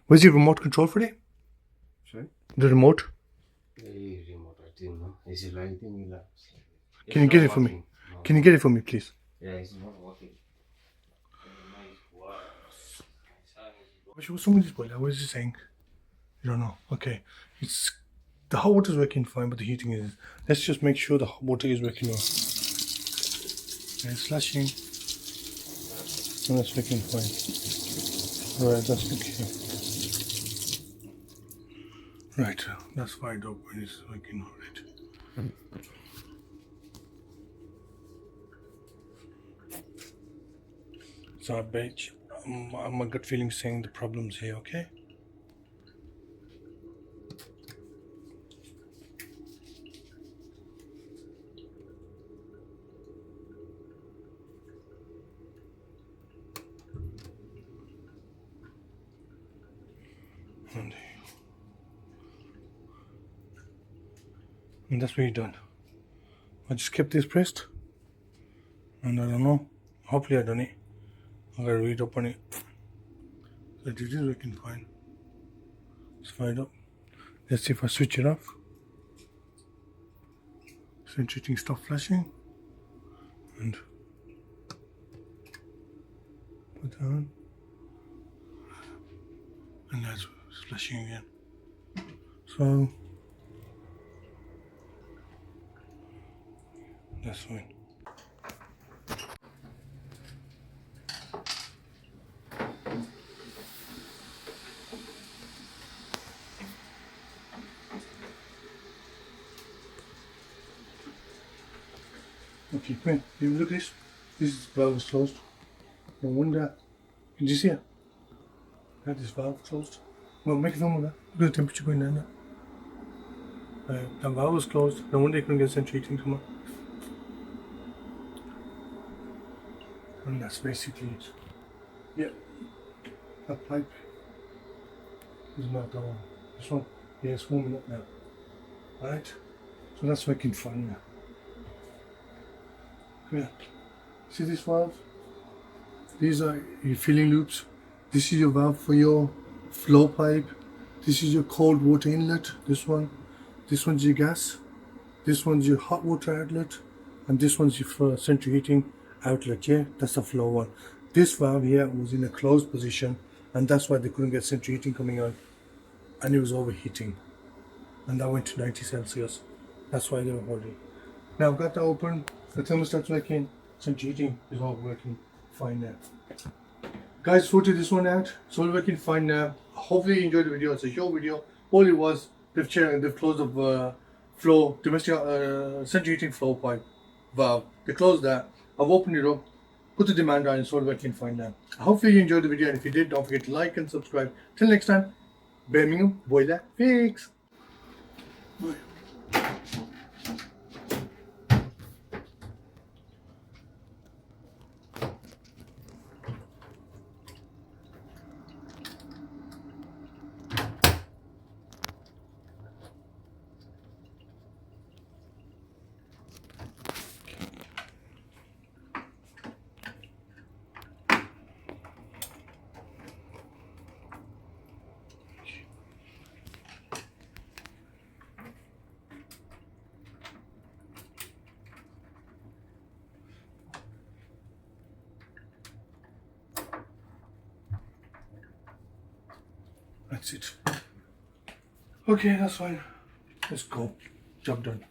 Where's your remote control for it? Sorry? The remote? Remote, I think, no? Is it lighting? Can you get it for me? No. Can you get it for me, please? Yeah, it's not working. What's wrong with this boiler? What is it saying? You don't know. Okay. It's the hot water is working fine, but the heating is. Let's just make sure the hot water is working well. And it's flashing. And that's working fine. Alright, that's okay. Right, that's fired up and it's working alright. So I bet my gut feeling saying the problem's here, okay? And that's what you've done. I just kept this pressed. And I don't know. Hopefully I done it. I gotta read up on it. So it is working fine. It's fired up. Let's see if I switch it off. So interesting stuff flashing. And put that on. And that's flashing again. So that's fine. Okay, come here. Look at this. This valve is closed. No wonder. Can you see it? That is valve closed. Well, make a film of that. Look at the temperature going down there. The valve was closed. No wonder you couldn't get central heating come on. And that's basically it. Yeah. That pipe is not on. This one, yeah, it's warming up now. Alright? So that's working fine now. Yeah. See this valve? These are your filling loops. This is your valve for your flow pipe. This is your cold water inlet. This one. This one's your gas. This one's your hot water outlet. And this one's your central heating outlet. Yeah, that's the flow one. This valve here was in a closed position, and that's why they couldn't get central heating coming on, and it was overheating, and that went to 90 Celsius. That's why they were holding. Now I've got that open. The thermostat's working. Central heating is all working fine now. Guys, sorted this one out. It's all working fine now. Hopefully you enjoyed the video. It's a short video. All it was, they've closed the flow, domestic central heating flow pipe valve. They closed that. I've opened it up, put the demand on, it's all working fine now. Hopefully you enjoyed the video, and if you did, don't forget to like and subscribe. Till next time, Birmingham boiler fix. Bye. That's it. Okay, that's fine. Let's go. Job done.